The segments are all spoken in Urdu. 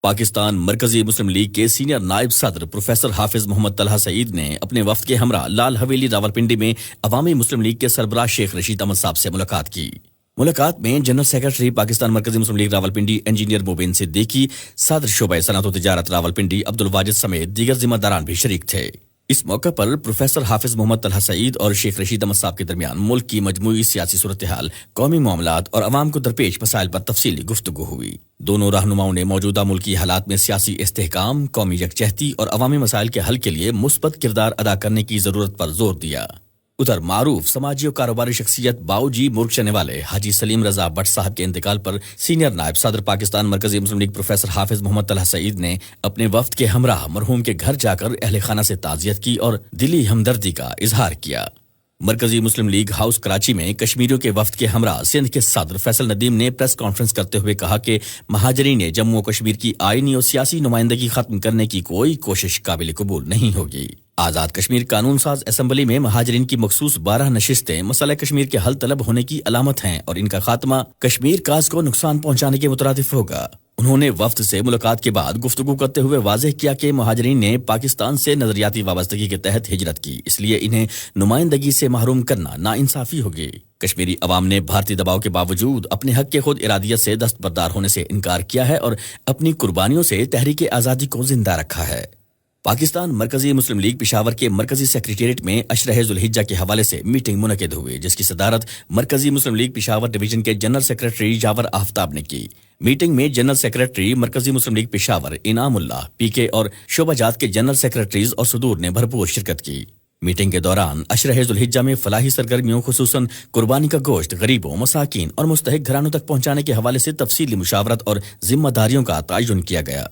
پاکستان مرکزی مسلم لیگ کے سینئر نائب صدر پروفیسر حافظ محمد طلحہ سعید نے اپنے وفد کے ہمراہ لال حویلی راولپنڈی میں عوامی مسلم لیگ کے سربراہ شیخ رشید احمد صاحب سے ملاقات کی۔ ملاقات میں جنرل سیکرٹری پاکستان مرکزی مسلم لیگ راولپنڈی انجینئر مبین صدیقی، صدر شعبہ صنعت و تجارت راولپنڈی عبدالواجد سمیت دیگر ذمہ داران بھی شریک تھے۔ اس موقع پر پروفیسر حافظ محمد طلحہ سعید اور شیخ رشید احمد صاحب کے درمیان ملک کی مجموعی سیاسی صورتحال، قومی معاملات اور عوام کو درپیش مسائل پر تفصیلی گفتگو ہوئی۔ دونوں رہنماؤں نے موجودہ ملکی حالات میں سیاسی استحکام، قومی یکجہتی اور عوامی مسائل کے حل کے لیے مثبت کردار ادا کرنے کی ضرورت پر زور دیا۔ ادھر معروف سماجی و کاروباری شخصیت باؤجی مرغ چنے والے حاجی سلیم رضا بٹ صاحب کے انتقال پر سینئر نائب صدر پاکستان مرکزی مسلم لیگ پروفیسر حافظ محمد طلحہ سعید نے اپنے وفد کے ہمراہ مرحوم کے گھر جا کر اہل خانہ سے تعزیت کی اور دلی ہمدردی کا اظہار کیا۔ مرکزی مسلم لیگ ہاؤس کراچی میں کشمیریوں کے وفد کے ہمراہ سندھ کے صدر فیصل ندیم نے پریس کانفرنس کرتے ہوئے کہا کہ مہاجرین جموں و کشمیر کی آئینی اور سیاسی نمائندگی ختم کرنے کی کوئی کوشش قابل قبول نہیں ہوگی۔ آزاد کشمیر قانون ساز اسمبلی میں مہاجرین کی مخصوص 12 نشستیں مسئلہ کشمیر کے حل طلب ہونے کی علامت ہیں اور ان کا خاتمہ کشمیر کاز کو نقصان پہنچانے کے مترادف ہوگا۔ انہوں نے وفد سے ملاقات کے بعد گفتگو کرتے ہوئے واضح کیا کہ مہاجرین نے پاکستان سے نظریاتی وابستگی کے تحت ہجرت کی، اس لیے انہیں نمائندگی سے محروم کرنا ناانصافی ہوگی۔ کشمیری عوام نے بھارتی دباؤ کے باوجود اپنے حق کے خود ارادیت سے دستبردار ہونے سے انکار کیا ہے اور اپنی قربانیوں سے تحریک آزادی کو زندہ رکھا ہے۔ پاکستان مرکزی مسلم لیگ پشاور کے مرکزی سیکریٹریٹ میں عشرہ ذوالحجہ کے حوالے سے میٹنگ منعقد ہوئی، جس کی صدارت مرکزی مسلم لیگ پشاور ڈویژن کے جنرل سیکریٹری یاور آفتاب نے کی۔ میٹنگ میں جنرل سیکریٹری مرکزی مسلم لیگ پشاور انعام اللہ پی کے اور شعبہ جات کے جنرل سیکریٹریز اور صدور نے بھرپور شرکت کی۔ میٹنگ کے دوران عشرہ ذوالحجہ میں فلاحی سرگرمیوں خصوصاً قربانی کا گوشت غریبوں، مساکین اور مستحق گھرانوں تک پہنچانے کے حوالے سے تفصیلی مشاورت اور ذمہ داریوں کا تعین کیا گیا۔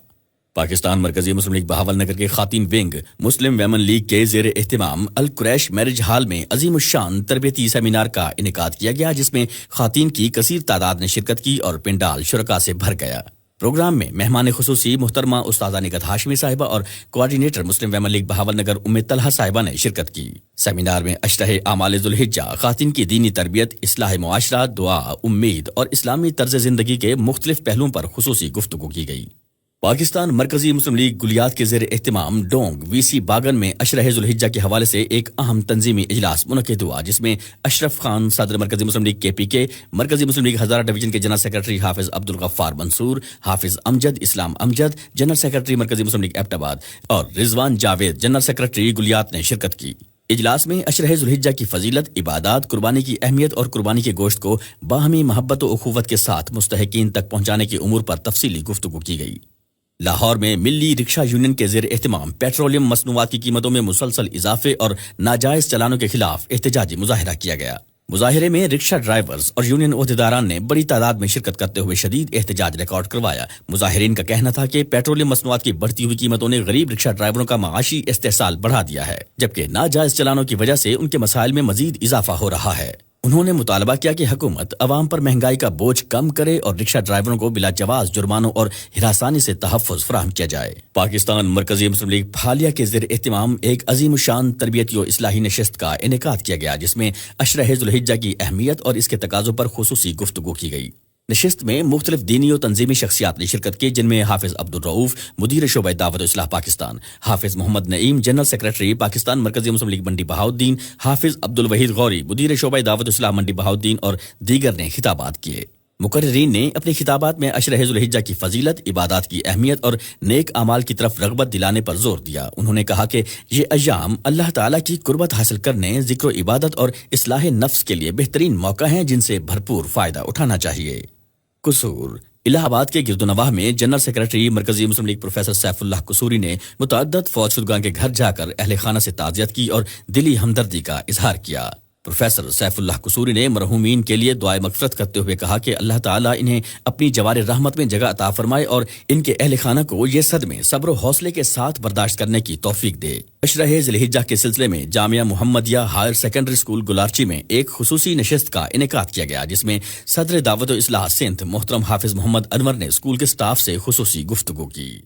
پاکستان مرکزی مسلم لیگ بہاول نگر کے خواتین ونگ مسلم ویمن لیگ کے زیر اہتمام القریش میرج ہال میں عظیم الشان تربیتی سیمینار کا انعقاد کیا گیا، جس میں خواتین کی کثیر تعداد نے شرکت کی اور پنڈال شرکاء سے بھر گیا۔ پروگرام میں مہمان خصوصی محترمہ استاذہ نگہت ہاشمی صاحبہ اور کوارڈینیٹر مسلم ویمن لیگ بہاول نگر ام طلحہ صاحبہ نے شرکت کی۔ سیمینار میں عشرہ اعمال ذوالحجہ، خواتین کی دینی تربیت، اصلاح معاشرہ، دعا، امید اور اسلامی طرز زندگی کے مختلف پہلوؤں پر خصوصی گفتگو کی گئی۔ پاکستان مرکزی مسلم لیگ گلیات کے زیر اہتمام ڈونگ وی سی باغن میں عشرہ ذوالحجہ کے حوالے سے ایک اہم تنظیمی اجلاس منعقد ہوا، جس میں اشرف خان صدر مرکزی مسلم لیگ کے پی کے، مرکزی مسلم لیگ ہزارہ ڈویژن کے جنرل سیکرٹری حافظ عبدالغفار منصور، حافظ امجد اسلام امجد، جنرل سیکرٹری مرکزی مسلم لیگ ایبٹ آباد اور رضوان جاوید جنرل سیکرٹری گلیات نے شرکت کی۔ اجلاس میں عشرہ ذوالحجہ کی فضیلت، عبادات، قربانی کی اہمیت اور قربانی کے گوشت کو باہمی محبت و اخوت کے ساتھ مستحقین تک پہنچانے کے امور پر تفصیلی گفتگو کی گئی۔ لاہور میں ملی رکشہ یونین کے زیر اہتمام پیٹرولیم مصنوعات کی قیمتوں میں مسلسل اضافے اور ناجائز چلانوں کے خلاف احتجاجی مظاہرہ کیا گیا۔ مظاہرے میں رکشہ ڈرائیورز اور یونین عہدیداران نے بڑی تعداد میں شرکت کرتے ہوئے شدید احتجاج ریکارڈ کروایا۔ مظاہرین کا کہنا تھا کہ پیٹرولیم مصنوعات کی بڑھتی ہوئی قیمتوں نے غریب رکشہ ڈرائیوروں کا معاشی استحصال بڑھا دیا ہے، جبکہ ناجائز چلانوں کی وجہ سے ان کے مسائل میں مزید اضافہ ہو رہا ہے۔ انہوں نے مطالبہ کیا کہ حکومت عوام پر مہنگائی کا بوجھ کم کرے اور رکشہ ڈرائیوروں کو بلا جواز جرمانوں اور ہراسانی سے تحفظ فراہم کیا جائے۔ پاکستان مرکزی مسلم لیگ پھالیہ کے زیر اہتمام ایک عظیم الشان تربیتی و اصلاحی نشست کا انعقاد کیا گیا، جس میں عشرہ ذوالحجہ کی اہمیت اور اس کے تقاضوں پر خصوصی گفتگو کی گئی۔ نشست میں مختلف دینی و تنظیمی شخصیات نے شرکت کی، جن میں حافظ عبدالرؤوف مدیر شعبہ دعوت و اصلاح پاکستان، حافظ محمد نعیم جنرل سیکرٹری پاکستان مرکزی مسلم لیگ منڈی بہاؤالدین، حافظ عبدالوحید غوری مدیر شعبہ دعوت و اصلاح منڈی بہاؤالدین اور دیگر نے خطابات کیے۔ مقررین نے اپنے خطابات میں عشرہ ذوالحجہ کی فضیلت، عبادات کی اہمیت اور نیک اعمال کی طرف رغبت دلانے پر زور دیا۔ انہوں نے کہا کہ یہ ایام اللہ تعالیٰ کی قربت حاصل کرنے، ذکر و عبادت اور اصلاح نفس کے لیے بہترین موقع ہیں، جن سے بھرپور فائدہ اٹھانا چاہیے۔ قصور الہ آباد کے گردونواہ میں جنرل سیکرٹری مرکزی مسلم لیگ پروفیسر سیف اللہ قصوری نے متعدد فوت شدگان کے گھر جا کر اہل خانہ سے تعزیت کی اور دلی ہمدردی کا اظہار کیا۔ پروفیسر سیف اللہ قصوری نے مرحومین کے لیے دعائے مغفرت کرتے ہوئے کہا کہ اللہ تعالیٰ انہیں اپنی جوار رحمت میں جگہ عطا فرمائے اور ان کے اہل خانہ کو یہ صدمے صبر و حوصلے کے ساتھ برداشت کرنے کی توفیق دے۔ عشرہ ذوالحجہ کے سلسلے میں جامعہ محمدیہ ہائر سیکنڈری اسکول گلارچی میں ایک خصوصی نشست کا انعقاد کیا گیا، جس میں صدر دعوت و اصلاح سندھ محترم حافظ محمد انور نے اسکول کے سٹاف سے خصوصی گفتگو کی۔